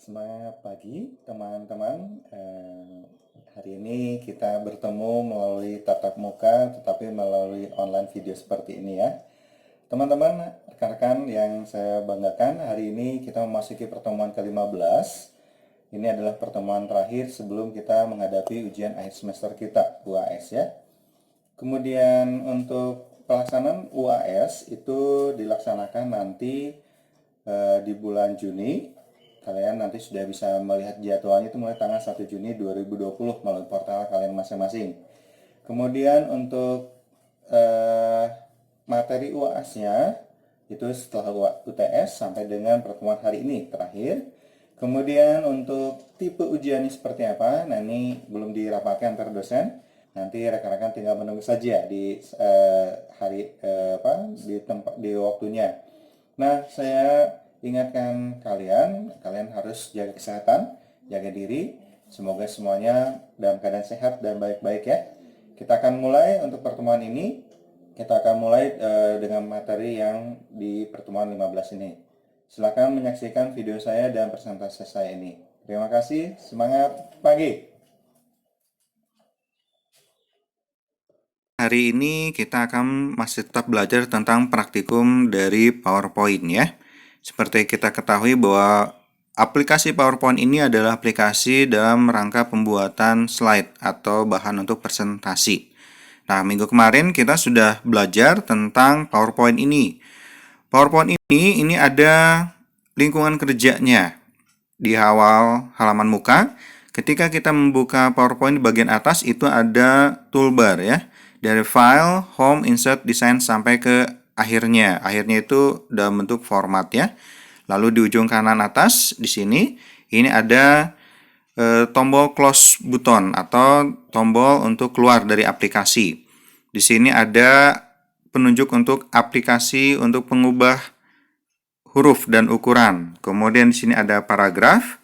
Semangat pagi teman-teman. Hari ini kita bertemu melalui tatap muka tetapi melalui online video seperti ini ya. Teman-teman, rekan-rekan yang saya banggakan, hari ini kita memasuki pertemuan ke-15. Ini adalah pertemuan terakhir sebelum kita menghadapi ujian akhir semester kita, UAS ya. Kemudian untuk pelaksanaan UAS itu dilaksanakan nanti di bulan Juni. Kalian nanti sudah bisa melihat jadwalnya itu mulai tanggal 1 Juni 2020 melalui portal kalian masing-masing. Kemudian untuk materi UAS-nya itu setelah UTS sampai dengan pertemuan hari ini terakhir. Kemudian untuk tipe ujiannya seperti apa, nah ini belum dirapatkan antar dosen. Nanti rekan-rekan tinggal menunggu saja di di waktunya. Nah, saya ingatkan kalian harus jaga kesehatan, jaga diri. Semoga semuanya dalam keadaan sehat dan baik-baik ya. Kita akan mulai untuk pertemuan ini. Kita akan mulai dengan materi yang di pertemuan 15 ini. Silakan menyaksikan video saya dan presentasi saya ini. Terima kasih, semangat pagi. Hari ini kita akan masih tetap belajar tentang praktikum dari PowerPoint ya. Seperti kita ketahui bahwa aplikasi PowerPoint ini adalah aplikasi dalam rangka pembuatan slide atau bahan untuk presentasi. Nah, minggu kemarin kita sudah belajar tentang PowerPoint ini. PowerPoint ini ada lingkungan kerjanya di awal halaman muka. Ketika kita membuka PowerPoint di bagian atas itu ada toolbar ya. Dari file, home, insert, design sampai ke akhirnya. Akhirnya itu dalam bentuk format ya. Lalu di ujung kanan atas di sini ini ada tombol close button atau tombol untuk keluar dari aplikasi. Di sini ada penunjuk untuk aplikasi untuk pengubah huruf dan ukuran. Kemudian di sini ada paragraf.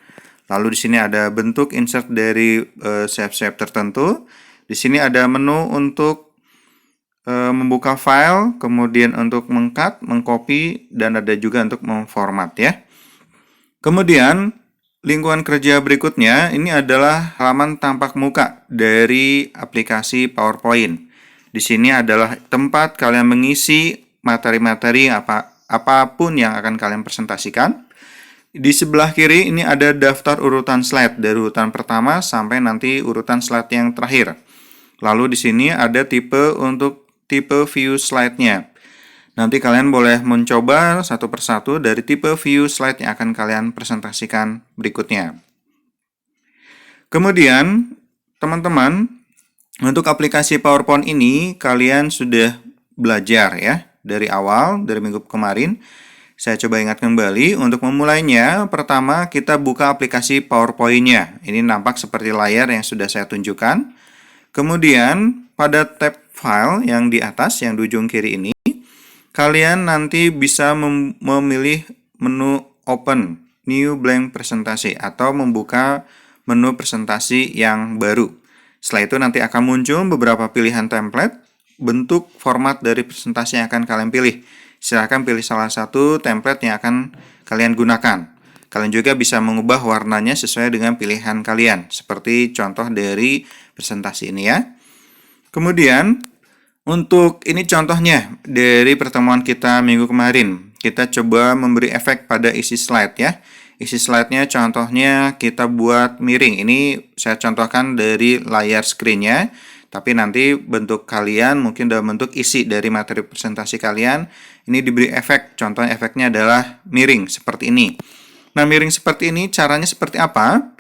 Lalu di sini ada bentuk insert dari shape-shape tertentu. Di sini ada menu untuk membuka file, kemudian untuk meng-cut, meng-copy, dan ada juga untuk memformat ya. Kemudian lingkungan kerja berikutnya ini adalah halaman tampak muka dari aplikasi PowerPoint. Di sini adalah tempat kalian mengisi materi-materi apapun yang akan kalian presentasikan. Di sebelah kiri ini ada daftar urutan slide dari urutan pertama sampai nanti urutan slide yang terakhir. Lalu di sini ada tipe view slide-nya. Nanti kalian boleh mencoba satu persatu dari tipe view slide yang akan kalian presentasikan berikutnya. Kemudian, teman-teman, untuk aplikasi PowerPoint ini kalian sudah belajar ya dari awal, dari minggu kemarin. Saya coba ingat kembali. Untuk memulainya, pertama kita buka aplikasi PowerPoint-nya. Ini nampak seperti layar yang sudah saya tunjukkan. Kemudian, pada tab file yang di atas, yang di ujung kiri ini, kalian nanti bisa memilih menu Open New Blank Presentasi atau membuka menu presentasi yang baru. Setelah itu nanti akan muncul beberapa pilihan template, bentuk format dari presentasi yang akan kalian pilih. Silakan pilih salah satu template yang akan kalian gunakan. Kalian juga bisa mengubah warnanya sesuai dengan pilihan kalian, seperti contoh dari presentasi ini ya. Kemudian, untuk ini contohnya dari pertemuan kita minggu kemarin. Kita coba memberi efek pada isi slide ya. Isi slide-nya contohnya kita buat miring. Ini saya contohkan dari layar screen-nya. Tapi nanti bentuk kalian mungkin dalam bentuk isi dari materi presentasi kalian. Ini diberi efek. Contohnya efeknya adalah miring seperti ini. Nah, miring seperti ini caranya seperti apa?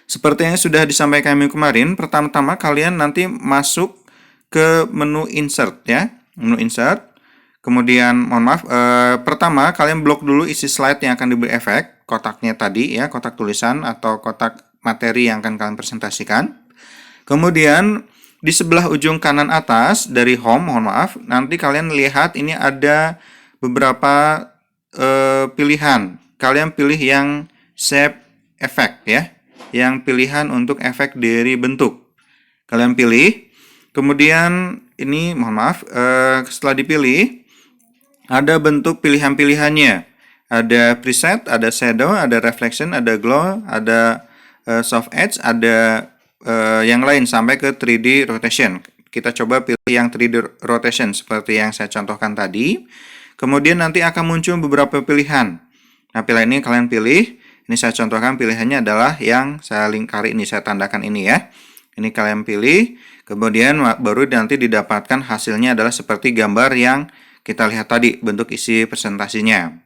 Seperti yang sudah disampaikan minggu kemarin. Pertama-tama kalian nanti masuk ke menu insert ya, menu insert. Kemudian pertama kalian blok dulu isi slide yang akan diberi efek, kotaknya tadi ya, kotak tulisan atau kotak materi yang akan kalian presentasikan. Kemudian di sebelah ujung kanan atas dari home, nanti kalian lihat ini ada beberapa pilihan. Kalian pilih yang shape effect ya, yang pilihan untuk efek dari bentuk. Kalian pilih. Kemudian ini setelah dipilih ada bentuk pilihan-pilihannya. Ada preset, ada shadow, ada reflection, ada glow, ada soft edge, ada yang lain sampai ke 3D rotation. Kita coba pilih yang 3D rotation seperti yang saya contohkan tadi. Kemudian nanti akan muncul beberapa pilihan. Nah, pilihan ini kalian pilih. Ini saya contohkan pilihannya adalah yang saya lingkari ini, saya tandakan ini ya. Ini kalian pilih, kemudian baru nanti didapatkan hasilnya adalah seperti gambar yang kita lihat tadi, bentuk isi presentasinya.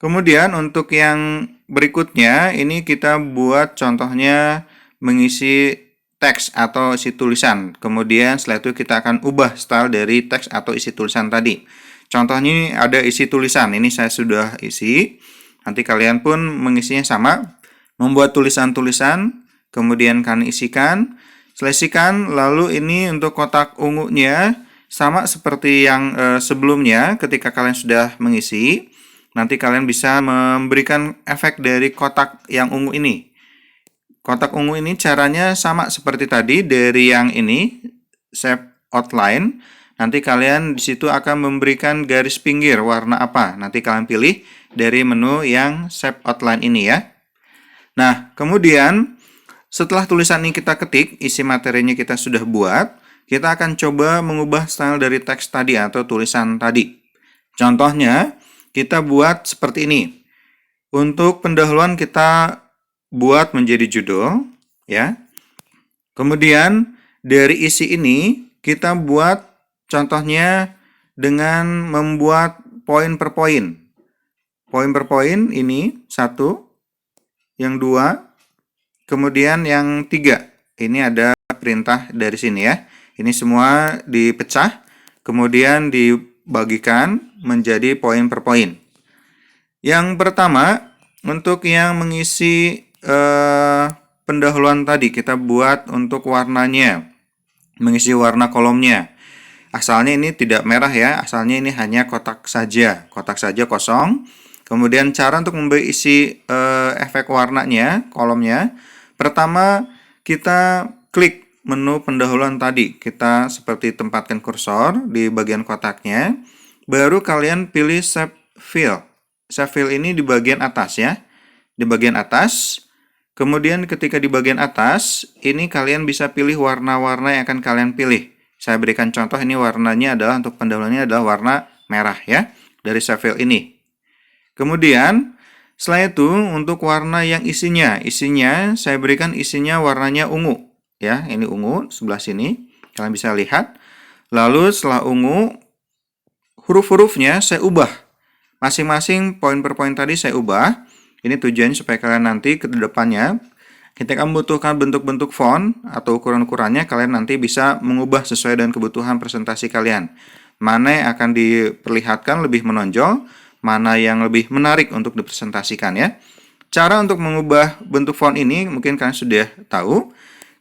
Kemudian untuk yang berikutnya, ini kita buat contohnya mengisi teks atau isi tulisan. Kemudian setelah itu kita akan ubah style dari teks atau isi tulisan tadi. Contohnya ini ada isi tulisan, ini saya sudah isi. Nanti kalian pun mengisinya sama, membuat tulisan-tulisan, kemudian kalian isikan, selesaikan, lalu ini untuk kotak ungunya sama seperti yang sebelumnya ketika kalian sudah mengisi. Nanti kalian bisa memberikan efek dari kotak yang ungu ini. Kotak ungu ini caranya sama seperti tadi dari yang ini, shape outline. Nanti kalian di situ akan memberikan garis pinggir warna apa. Nanti kalian pilih dari menu yang shape outline ini ya. Nah, kemudian setelah tulisan ini kita ketik, isi materinya kita sudah buat, kita akan coba mengubah style dari teks tadi atau tulisan tadi. Contohnya, kita buat seperti ini. Untuk pendahuluan kita buat menjadi judul, ya. Kemudian dari isi ini kita buat contohnya dengan membuat poin per poin. Poin per poin ini 1, yang 2, kemudian yang 3. Ini ada perintah dari sini ya. Ini semua dipecah, kemudian dibagikan menjadi poin per poin. Yang pertama, untuk yang mengisi pendahuluan tadi, kita buat untuk warnanya, mengisi warna kolomnya. Asalnya ini tidak merah ya, asalnya ini hanya kotak saja kosong. Kemudian cara untuk memberi isi efek warnanya, kolomnya, pertama kita klik menu pendahuluan tadi, kita seperti tempatkan kursor di bagian kotaknya. Baru kalian pilih Shape Fill. Shape Fill ini di bagian atas ya. Di bagian atas. Kemudian ketika di bagian atas, ini kalian bisa pilih warna-warna yang akan kalian pilih. Saya berikan contoh, ini warnanya adalah untuk pendahuluannya adalah warna merah ya. Dari Shape Fill ini. Kemudian setelah itu untuk warna yang isinya saya berikan isinya warnanya ungu. Ya, ini ungu sebelah sini. Kalian bisa lihat. Lalu setelah ungu, huruf-hurufnya saya ubah. Masing-masing poin per poin tadi saya ubah. Ini tujuannya supaya kalian nanti ke depannya, ketika membutuhkan bentuk-bentuk font atau ukuran-ukurannya, kalian nanti bisa mengubah sesuai dengan kebutuhan presentasi kalian. Mana yang akan diperlihatkan lebih menonjol, mana yang lebih menarik untuk dipresentasikan ya. Cara untuk mengubah bentuk font ini mungkin kalian sudah tahu.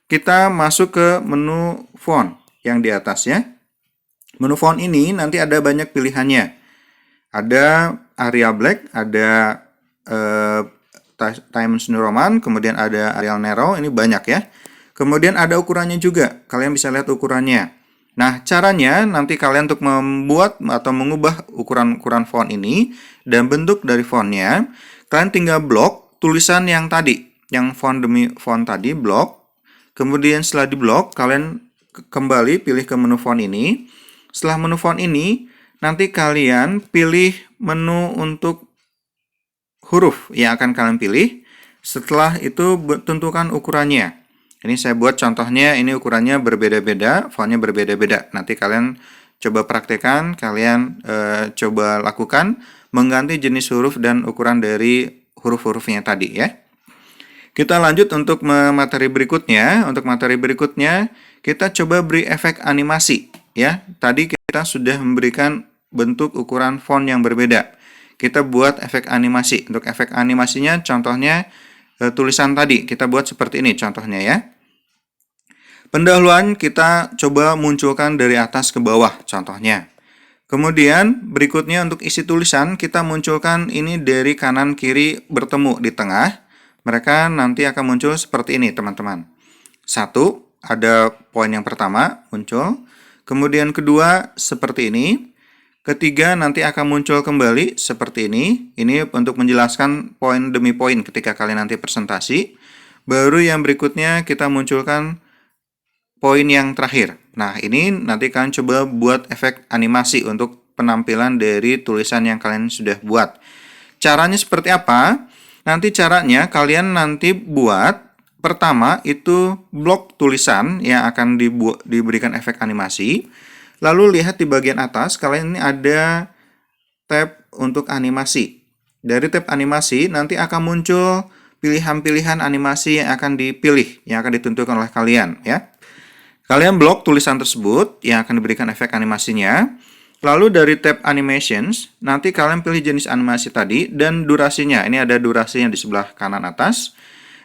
Kita masuk ke menu font yang di atas ya. Menu font ini nanti ada banyak pilihannya. Ada Arial Black, ada Times New Roman, kemudian ada Arial Narrow, ini banyak ya. Kemudian ada ukurannya juga, kalian bisa lihat ukurannya. Nah, caranya nanti kalian untuk membuat atau mengubah ukuran-ukuran font ini dan bentuk dari fontnya, kalian tinggal blok tulisan yang tadi, yang font demi font tadi, blok. Kemudian setelah diblok, kalian kembali pilih ke menu font ini. Setelah menu font ini, nanti kalian pilih menu untuk huruf yang akan kalian pilih. Setelah itu tentukan ukurannya. Ini saya buat contohnya, ini ukurannya berbeda-beda, fontnya berbeda-beda. Nanti kalian coba praktekkan, kalian coba lakukan, mengganti jenis huruf dan ukuran dari huruf-hurufnya tadi ya. Kita lanjut untuk materi berikutnya. Untuk materi berikutnya, kita coba beri efek animasi ya. Tadi kita sudah memberikan bentuk ukuran font yang berbeda. Kita buat efek animasi. Untuk efek animasinya contohnya tulisan tadi kita buat seperti ini contohnya ya. Pendahuluan kita coba munculkan dari atas ke bawah contohnya. Kemudian berikutnya untuk isi tulisan kita munculkan ini dari kanan kiri bertemu di tengah. Mereka nanti akan muncul seperti ini teman-teman. 1, ada poin yang pertama muncul. Kemudian kedua seperti ini. Ketiga, nanti akan muncul kembali seperti ini. Ini untuk menjelaskan poin demi poin ketika kalian nanti presentasi. Baru yang berikutnya kita munculkan poin yang terakhir. Nah, ini nanti kalian coba buat efek animasi untuk penampilan dari tulisan yang kalian sudah buat. Caranya seperti apa? Nanti caranya kalian nanti buat pertama itu blok tulisan yang akan diberikan efek animasi. Lalu lihat di bagian atas, kalian ini ada tab untuk animasi. Dari tab animasi nanti akan muncul pilihan-pilihan animasi yang akan dipilih, yang akan ditentukan oleh kalian ya. Kalian blok tulisan tersebut yang akan diberikan efek animasinya. Lalu dari tab Animations, nanti kalian pilih jenis animasi tadi dan durasinya. Ini ada durasinya di sebelah kanan atas.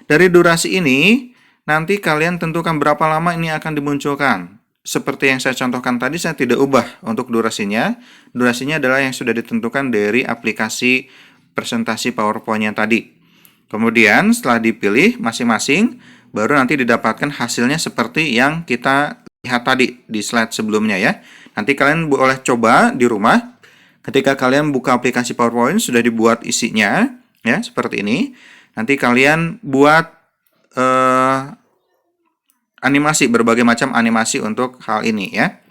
Dari durasi ini, nanti kalian tentukan berapa lama ini akan dimunculkan. Seperti yang saya contohkan tadi, saya tidak ubah untuk durasinya. Durasinya adalah yang sudah ditentukan dari aplikasi presentasi PowerPoint-nya tadi. Kemudian setelah dipilih masing-masing, baru nanti didapatkan hasilnya seperti yang kita lihat tadi di slide sebelumnya ya. Nanti kalian boleh coba di rumah. Ketika kalian buka aplikasi PowerPoint, sudah dibuat isinya ya seperti ini. Nanti kalian buat animasi, berbagai macam animasi untuk hal ini ya.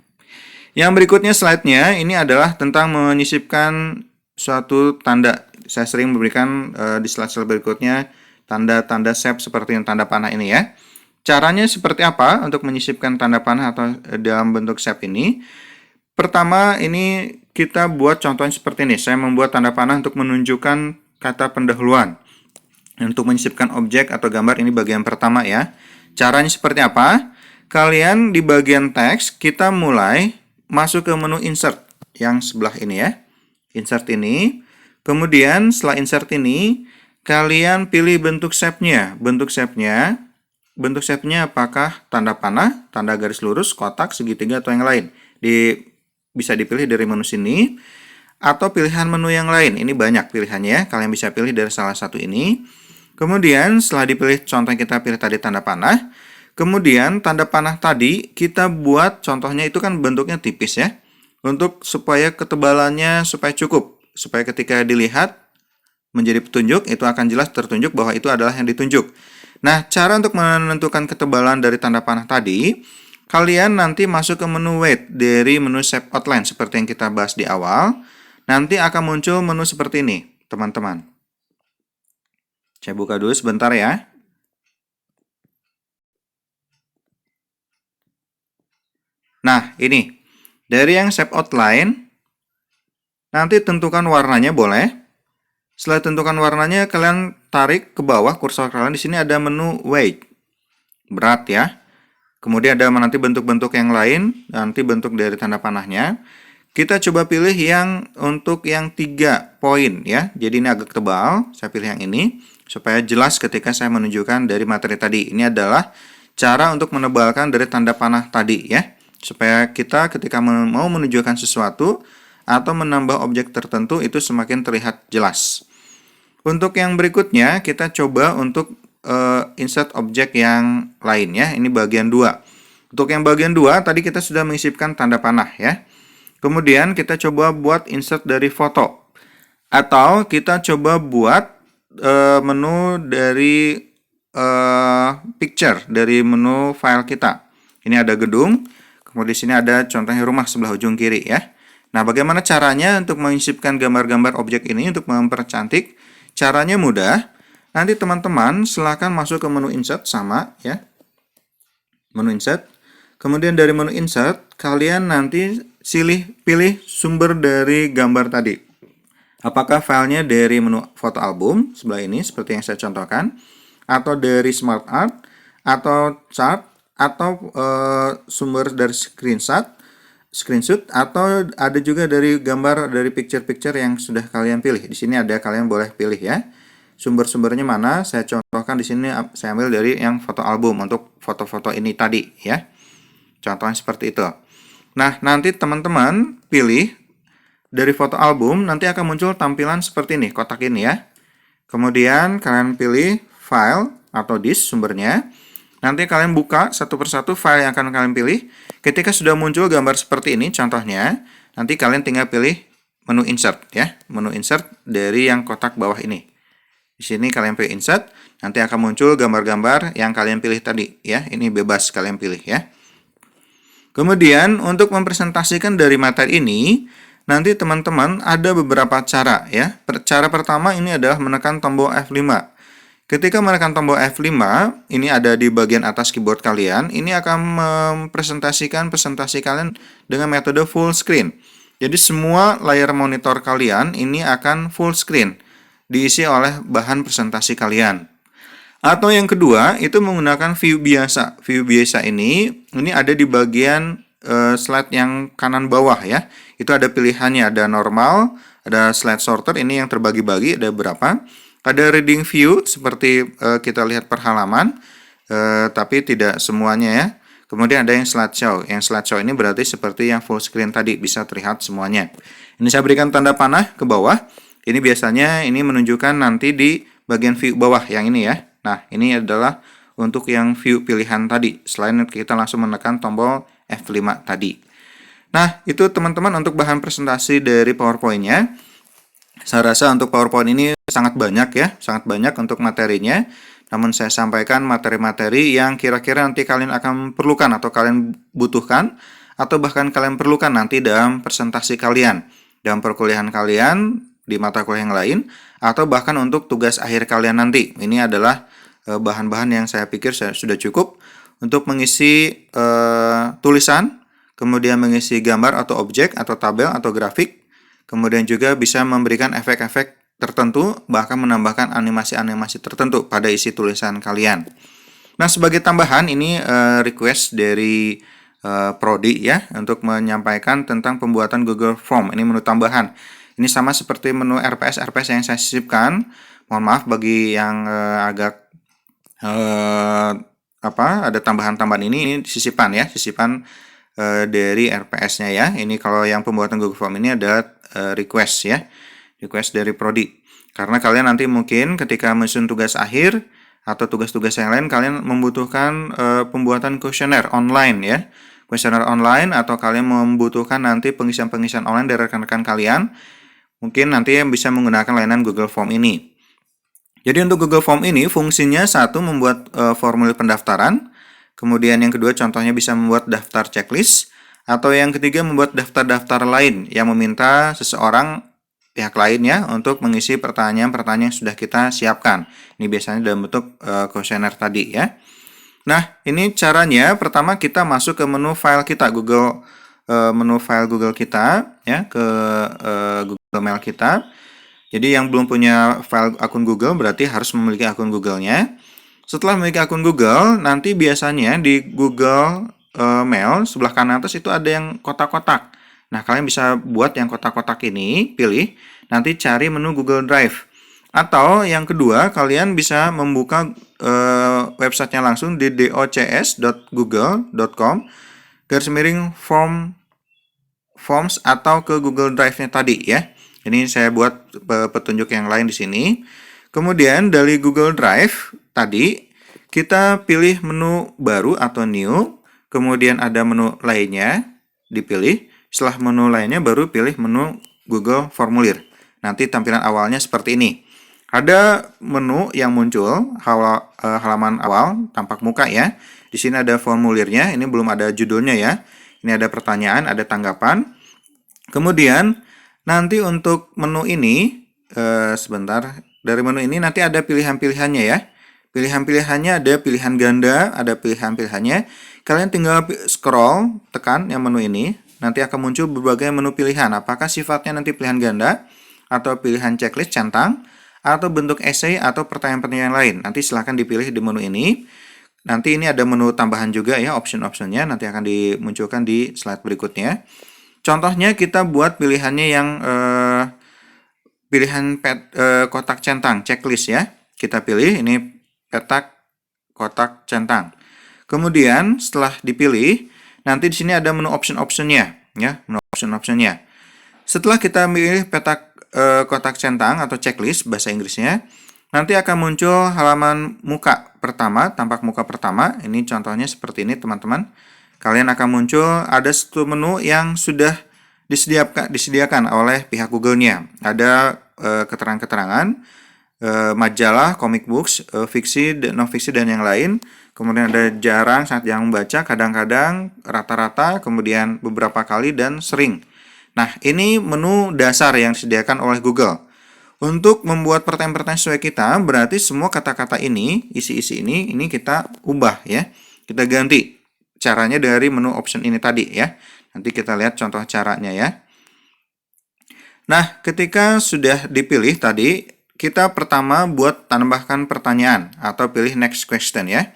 Yang berikutnya slide-nya ini adalah tentang menyisipkan suatu tanda. Saya sering memberikan di slide-slide berikutnya tanda-tanda shape seperti yang tanda panah ini ya. Caranya seperti apa untuk menyisipkan tanda panah atau dalam bentuk shape ini? Pertama, ini kita buat contohnya seperti ini. Saya membuat tanda panah untuk menunjukkan kata pendahuluan. Untuk menyisipkan objek atau gambar, ini bagian pertama ya. Caranya seperti apa? Kalian di bagian teks, kita mulai masuk ke menu insert yang sebelah ini ya. Insert ini. Kemudian setelah insert ini, kalian pilih bentuk shape-nya. Bentuk shape-nya apakah tanda panah, tanda garis lurus, kotak, segitiga, atau yang lain. Bisa dipilih dari menu sini, atau pilihan menu yang lain. Ini banyak pilihannya, kalian bisa pilih dari salah satu ini. Kemudian setelah dipilih contoh yang kita pilih tadi tanda panah, kemudian tanda panah tadi kita buat contohnya itu kan bentuknya tipis ya. Untuk supaya ketebalannya supaya cukup, supaya ketika dilihat menjadi petunjuk, itu akan jelas tertunjuk bahwa itu adalah yang ditunjuk. Nah, cara untuk menentukan ketebalan dari tanda panah tadi, kalian nanti masuk ke menu Weight dari menu Shape Outline seperti yang kita bahas di awal. Nanti akan muncul menu seperti ini, teman-teman. Saya buka dulu sebentar ya. Nah, ini. Dari yang Shape Outline, nanti tentukan warnanya boleh. Setelah tentukan warnanya, kalian tarik ke bawah kursor kalian. Di sini ada menu weight, berat ya. Kemudian ada nanti bentuk-bentuk yang lain, nanti bentuk dari tanda panahnya. Kita coba pilih yang untuk yang 3 poin ya. Jadi ini agak tebal, saya pilih yang ini supaya jelas ketika saya menunjukkan dari materi tadi. Ini adalah cara untuk menebalkan dari tanda panah tadi ya. Supaya kita ketika mau menunjukkan sesuatu atau menambah objek tertentu itu semakin terlihat jelas. Untuk yang berikutnya kita coba untuk insert objek yang lain ya. Ini bagian 2. Untuk yang bagian 2 tadi kita sudah mengisipkan tanda panah ya. Kemudian kita coba buat insert dari foto. Atau kita coba buat menu dari picture dari menu file kita. Ini ada gedung. Kemudian di sini ada contohnya rumah sebelah ujung kiri ya. Nah, bagaimana caranya untuk mengisipkan gambar-gambar objek ini untuk mempercantik? Caranya mudah. Nanti teman-teman silakan masuk ke menu insert sama ya. Menu insert. Kemudian dari menu insert, kalian nanti pilih sumber dari gambar tadi. Apakah filenya dari menu foto album sebelah ini seperti yang saya contohkan, atau dari Smart Art, atau chart, atau sumber dari screenshot, atau ada juga dari gambar dari picture-picture yang sudah kalian pilih. Di sini ada, kalian boleh pilih ya. Sumber-sumbernya mana? Saya contohkan di sini, saya ambil dari yang foto album untuk foto-foto ini tadi ya. Contohnya seperti itu. Nah, nanti teman-teman pilih dari foto album, nanti akan muncul tampilan seperti ini, kotak ini ya. Kemudian kalian pilih file atau disk sumbernya. Nanti kalian buka satu persatu file yang akan kalian pilih. Ketika sudah muncul gambar seperti ini, contohnya, nanti kalian tinggal pilih menu insert ya, menu insert dari yang kotak bawah ini. Di sini kalian pilih insert, nanti akan muncul gambar-gambar yang kalian pilih tadi ya. Ini bebas kalian pilih ya. Kemudian untuk mempresentasikan dari materi ini, nanti teman-teman ada beberapa cara ya. Cara pertama ini adalah menekan tombol F5. Ketika menekan tombol F5, ini ada di bagian atas keyboard kalian, ini akan mempresentasikan presentasi kalian dengan metode full screen. Jadi semua layar monitor kalian ini akan full screen, diisi oleh bahan presentasi kalian. Atau yang kedua, itu menggunakan view biasa. View biasa ini ada di bagian slide yang kanan bawah ya. Itu ada pilihannya, ada normal, ada slide sorter, ini yang terbagi-bagi, ada berapa. Ada reading view seperti kita lihat per halaman, tapi tidak semuanya ya. Kemudian ada yang slideshow. Yang slideshow ini berarti seperti yang full screen tadi, bisa terlihat semuanya. Ini saya berikan tanda panah ke bawah. Ini biasanya ini menunjukkan nanti di bagian view bawah yang ini ya. Nah, ini adalah untuk yang view pilihan tadi. Selain kita langsung menekan tombol F5 tadi. Nah, itu teman-teman untuk bahan presentasi dari PowerPoint-nya. Saya rasa untuk PowerPoint ini sangat banyak ya, sangat banyak untuk materinya. Namun saya sampaikan materi-materi yang kira-kira nanti kalian akan perlukan atau kalian butuhkan, atau bahkan kalian perlukan nanti dalam presentasi kalian, dalam perkuliahan kalian, di mata kuliah yang lain, atau bahkan untuk tugas akhir kalian nanti. Ini adalah bahan-bahan yang saya pikir sudah cukup untuk mengisi tulisan, kemudian mengisi gambar atau objek atau tabel atau grafik. Kemudian juga bisa memberikan efek-efek tertentu, bahkan menambahkan animasi-animasi tertentu pada isi tulisan kalian. Nah, sebagai tambahan ini request dari Prodi ya, untuk menyampaikan tentang pembuatan Google Form. Ini menu tambahan. Ini sama seperti menu RPS yang saya sisipkan. Mohon maaf bagi yang agak ada tambahan-tambahan ini sisipan ya, sisipan dari RPS-nya ya. Ini kalau yang pembuatan Google Form ini ada request ya, request dari Prodi. Karena kalian nanti mungkin ketika menyusun tugas akhir atau tugas-tugas yang lain, kalian membutuhkan pembuatan kuesioner online ya, kuesioner online, atau kalian membutuhkan nanti pengisian-pengisian online dari rekan-rekan kalian. Mungkin nanti yang bisa menggunakan layanan Google Form ini. Jadi untuk Google Form ini fungsinya satu membuat formulir pendaftaran. Kemudian yang kedua contohnya bisa membuat daftar checklist, atau yang ketiga membuat daftar-daftar lain yang meminta seseorang pihak lain ya untuk mengisi pertanyaan-pertanyaan yang sudah kita siapkan. Ini biasanya dalam bentuk kuesioner tadi ya. Nah, ini caranya pertama kita masuk ke menu file kita menu file Google kita ya, ke Google Mail kita. Jadi yang belum punya file akun Google berarti harus memiliki akun Google-nya. Setelah memiliki akun Google, nanti biasanya di Google Mail sebelah kanan atas itu ada yang kotak-kotak. Nah, kalian bisa buat yang kotak-kotak ini, pilih, nanti cari menu Google Drive. Atau yang kedua, kalian bisa membuka websitenya langsung di docs.google.com/forms atau ke Google Drive-nya tadi ya. Ini saya buat petunjuk yang lain di sini. Kemudian dari Google Drive tadi kita pilih menu baru atau new. Kemudian ada menu lainnya, dipilih. Setelah menu lainnya baru pilih menu Google Formulir. Nanti tampilan awalnya seperti ini. Ada menu yang muncul, halaman awal, tampak muka ya. Di sini ada formulirnya, ini belum ada judulnya ya. Ini ada pertanyaan, ada tanggapan. Kemudian nanti untuk menu ini, sebentar, dari menu ini nanti ada pilihan-pilihannya ya. Pilihan-pilihannya ada pilihan ganda, ada pilihan-pilihannya. Kalian tinggal scroll, tekan yang menu ini. Nanti akan muncul berbagai menu pilihan. Apakah sifatnya nanti pilihan ganda, atau pilihan checklist, centang, atau bentuk essay, atau pertanyaan-pertanyaan lain. Nanti silahkan dipilih di menu ini. Nanti ini ada menu tambahan juga ya, option-optionnya. Nanti akan dimunculkan di slide berikutnya. Contohnya kita buat pilihannya yang pilihan kotak centang, checklist ya. Kita pilih ini petak kotak centang. Kemudian setelah dipilih, nanti di sini ada menu option-optionnya, ya, menu option-optionnya. Setelah kita pilih petak kotak centang atau checklist bahasa Inggrisnya, nanti akan muncul halaman muka pertama, tampak muka pertama. Ini contohnya seperti ini teman-teman. Kalian akan muncul ada satu menu yang sudah disediakan oleh pihak Google-nya. Ada keterangan-keterangan, majalah, comic books, fiksi, non fiksi dan yang lain. Kemudian ada jarang, sangat jarang membaca, kadang-kadang, rata-rata, kemudian beberapa kali dan sering. Nah, ini menu dasar yang disediakan oleh Google. Untuk membuat pertanyaan-pertanyaan sesuai kita, berarti semua kata-kata ini, isi-isi ini kita ubah ya. Kita ganti. Caranya dari menu option ini tadi ya. Nanti kita lihat contoh caranya ya. Nah, ketika sudah dipilih tadi, kita pertama buat tambahkan pertanyaan atau pilih next question ya.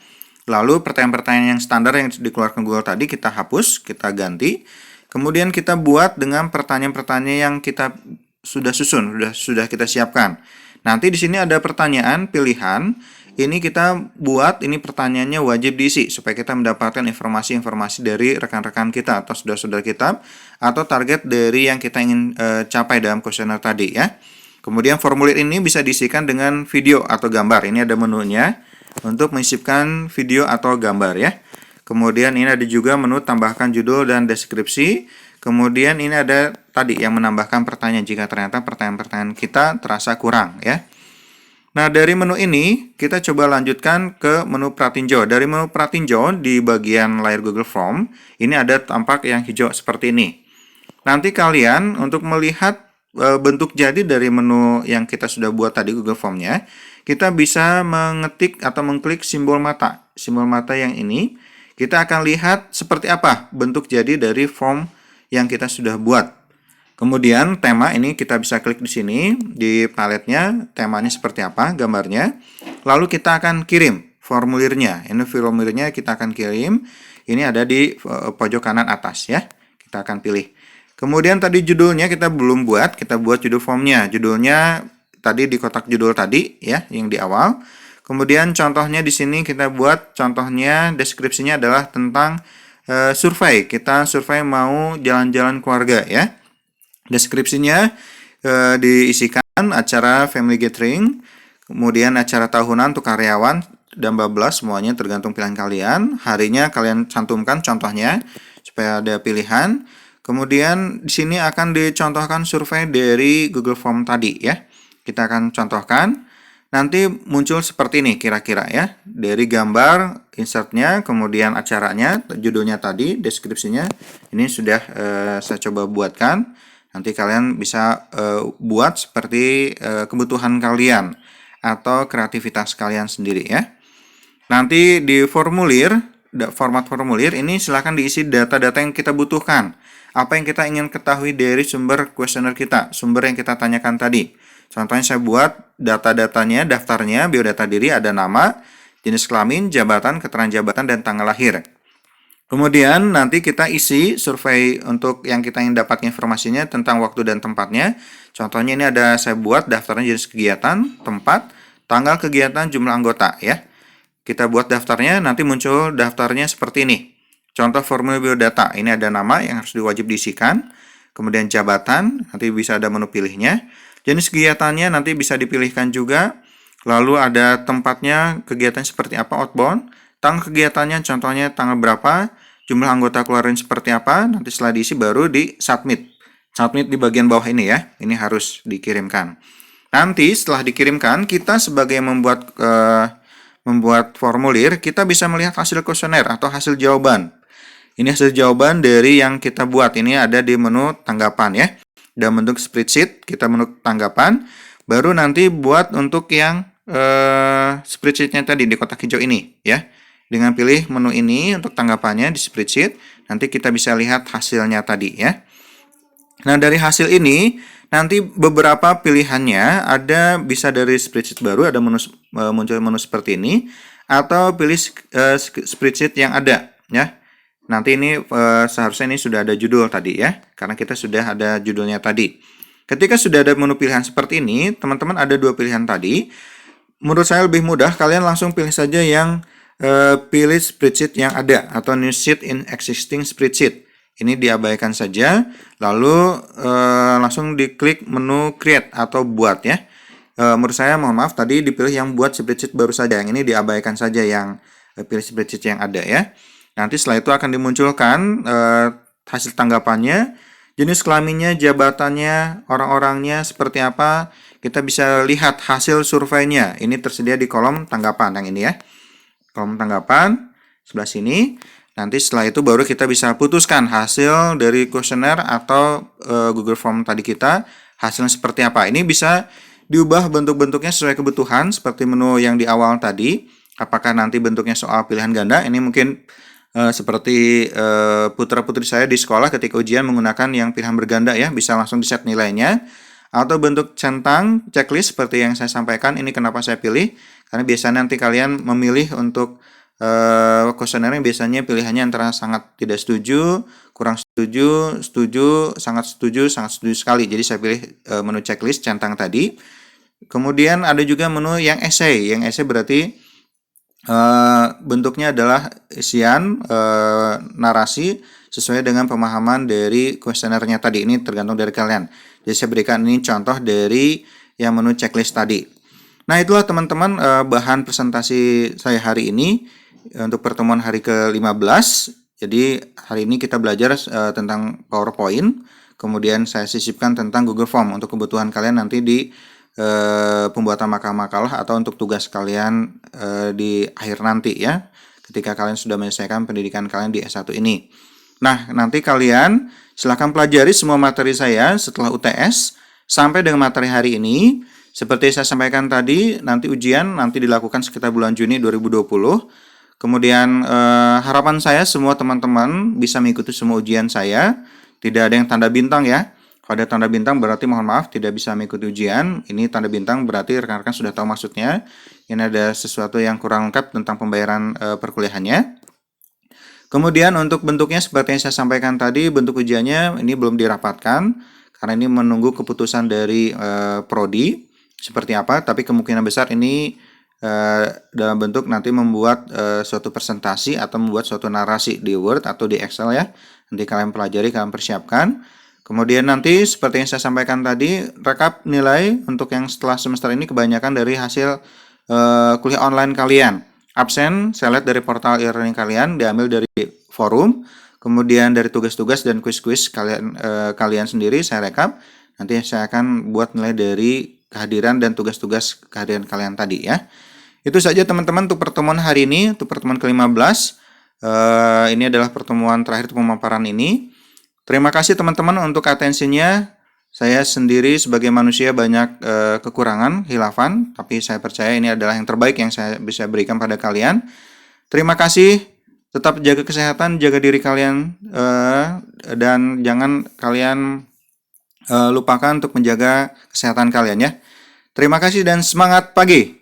Lalu pertanyaan-pertanyaan yang standar yang dikeluarkan Google tadi kita hapus, kita ganti. Kemudian kita buat dengan pertanyaan-pertanyaan yang kita sudah susun, sudah kita siapkan. Nanti di sini ada pertanyaan pilihan. Ini kita buat, ini pertanyaannya wajib diisi supaya kita mendapatkan informasi-informasi dari rekan-rekan kita atau saudara-saudara kita atau target dari yang kita ingin capai dalam kuesioner tadi ya. Kemudian formulir ini bisa diisikan dengan video atau gambar. Ini ada menunya untuk menyisipkan video atau gambar ya. Kemudian ini ada juga menu tambahkan judul dan deskripsi. Kemudian ini ada tadi yang menambahkan pertanyaan jika ternyata pertanyaan-pertanyaan kita terasa kurang ya. Nah, dari menu ini kita coba lanjutkan ke menu pratinjau. Dari menu pratinjau di bagian layar Google Form, ini ada tampak yang hijau seperti ini. Nanti kalian untuk melihat bentuk jadi dari menu yang kita sudah buat tadi Google Form-nya, kita bisa mengetik atau mengklik simbol mata. Simbol mata yang ini, kita akan lihat seperti apa bentuk jadi dari form yang kita sudah buat. Kemudian tema ini kita bisa klik di sini di paletnya, temanya seperti apa, gambarnya. Lalu kita akan kirim formulirnya. Ini formulirnya kita akan kirim. Ini ada di pojok kanan atas ya. Kita akan pilih. Kemudian tadi judulnya kita belum buat, kita buat judul formnya. Judulnya tadi di kotak judul tadi ya, yang di awal. Kemudian contohnya di sini kita buat, contohnya deskripsinya adalah tentang survei. Kita survei mau jalan-jalan keluarga ya. Deskripsinya diisikan acara family gathering, kemudian acara tahunan untuk karyawan dan bablas semuanya tergantung pilihan kalian. Harinya kalian cantumkan contohnya supaya ada pilihan. Kemudian di sini akan dicontohkan survei dari Google Form tadi ya. Kita akan contohkan. Nanti muncul seperti ini kira-kira ya. Dari gambar insertnya, kemudian acaranya, judulnya tadi, deskripsinya. Ini sudah saya coba buatkan. Nanti kalian bisa buat seperti kebutuhan kalian atau kreativitas kalian sendiri ya. Nanti di formulir, format formulir ini silahkan diisi data-data yang kita butuhkan. Apa yang kita ingin ketahui dari sumber kuesioner kita, sumber yang kita tanyakan tadi. Contohnya saya buat data-datanya, daftarnya, biodata diri, ada nama, jenis kelamin, jabatan, keterangan jabatan, dan tanggal lahir. Kemudian nanti kita isi survei untuk yang kita ingin dapat informasinya tentang waktu dan tempatnya. Contohnya ini ada saya buat daftarnya jenis kegiatan, tempat, tanggal kegiatan, jumlah anggota ya. Kita buat daftarnya, nanti muncul daftarnya seperti ini. Contoh formulir biodata, ini ada nama yang harus wajib diisikan. Kemudian jabatan, nanti bisa ada menu pilihnya. Jenis kegiatannya nanti bisa dipilihkan juga. Lalu ada tempatnya, kegiatan seperti apa, outbound. Tanggal kegiatannya contohnya tanggal berapa, jumlah anggota keluarga seperti apa, nanti setelah diisi baru di submit. Submit di bagian bawah ini ya, ini harus dikirimkan. Nanti setelah dikirimkan, kita sebagai membuat formulir, kita bisa melihat hasil kuesioner atau hasil jawaban. Ini hasil jawaban dari yang kita buat, ini ada di menu tanggapan ya. Dalam bentuk spreadsheet, kita menu tanggapan, baru nanti buat untuk yang spreadsheet-nya tadi di kotak hijau ini ya. Dengan pilih menu ini untuk tanggapannya di spreadsheet, nanti kita bisa lihat hasilnya tadi ya. Nah, dari hasil ini, nanti beberapa pilihannya ada bisa dari spreadsheet baru, ada muncul menu seperti ini, atau pilih spreadsheet yang ada ya. Nanti ini seharusnya ini sudah ada judul tadi ya, karena kita sudah ada judulnya tadi. Ketika sudah ada menu pilihan seperti ini, teman-teman ada dua pilihan tadi. Menurut saya lebih mudah, kalian langsung pilih saja yang pilih spreadsheet yang ada atau new sheet in existing spreadsheet. Ini diabaikan saja, lalu langsung diklik menu create atau buat ya. Menurut saya mohon maaf tadi dipilih yang buat spreadsheet baru saja. Yang ini diabaikan saja yang pilih spreadsheet yang ada ya. Nanti setelah itu akan dimunculkan hasil tanggapannya. jenis kelaminnya, jabatannya, orang-orangnya seperti apa. Kita bisa lihat hasil surveinya. Ini tersedia di kolom tanggapan yang ini ya. Kolom tanggapan sebelah sini. Nanti setelah itu baru kita bisa putuskan hasil dari kuesioner atau Google Form tadi kita, hasilnya seperti apa. Ini bisa diubah bentuk-bentuknya sesuai kebutuhan seperti menu yang di awal tadi. Apakah nanti bentuknya soal pilihan ganda? Ini mungkin seperti putra-putri saya di sekolah ketika ujian menggunakan yang pilihan berganda ya, bisa langsung di-set nilainya. Atau bentuk centang checklist seperti yang saya sampaikan, ini kenapa saya pilih, karena biasanya nanti kalian memilih untuk kuesioner yang biasanya pilihannya antara sangat tidak setuju, kurang setuju, setuju, sangat setuju sekali. Jadi saya pilih menu checklist centang tadi. Kemudian ada juga menu yang essay. Yang essay berarti bentuknya adalah isian narasi sesuai dengan pemahaman dari kuesionernya tadi. Ini tergantung dari kalian. Jadi saya berikan ini contoh dari yang menu checklist tadi. Nah, itulah teman-teman bahan presentasi saya hari ini untuk pertemuan hari ke-15. Jadi hari ini kita belajar tentang PowerPoint. Kemudian saya sisipkan tentang Google Form untuk kebutuhan kalian nanti di pembuatan makalah-makalah atau untuk tugas kalian di akhir nanti ya, ketika kalian sudah menyelesaikan pendidikan kalian di S1 ini. Nah, nanti kalian silahkan pelajari semua materi saya setelah UTS sampai dengan materi hari ini. Seperti saya sampaikan tadi, nanti ujian nanti dilakukan sekitar bulan Juni 2020. Kemudian harapan saya semua teman-teman bisa mengikuti semua ujian saya. Tidak ada yang tanda bintang ya. Kalau ada tanda bintang berarti mohon maaf tidak bisa mengikuti ujian. Ini tanda bintang berarti rekan-rekan sudah tahu maksudnya. Ini ada sesuatu yang kurang lengkap tentang pembayaran perkuliahannya. Kemudian untuk bentuknya seperti yang saya sampaikan tadi, bentuk ujiannya ini belum dirapatkan karena ini menunggu keputusan dari prodi seperti apa, tapi kemungkinan besar ini dalam bentuk nanti membuat suatu presentasi atau membuat suatu narasi di Word atau di Excel ya. Nanti kalian pelajari, kalian persiapkan. Kemudian nanti seperti yang saya sampaikan tadi, rekap nilai untuk yang setelah semester ini kebanyakan dari hasil kuliah online kalian. Absen, saya lihat dari portal e-learning kalian, diambil dari forum, kemudian dari tugas-tugas dan kuis-kuis kalian sendiri saya rekap. Nanti saya akan buat nilai dari kehadiran dan tugas-tugas kehadiran kalian tadi ya. Itu saja teman-teman untuk pertemuan hari ini, untuk pertemuan ke-15. Ini adalah pertemuan terakhir pemaparan ini. Terima kasih teman-teman untuk atensinya. Saya sendiri sebagai manusia banyak kekurangan, hilafan, tapi saya percaya ini adalah yang terbaik yang saya bisa berikan pada kalian. Terima kasih, tetap jaga kesehatan, jaga diri kalian, dan jangan kalian lupakan untuk menjaga kesehatan kalian ya. Terima kasih dan semangat pagi!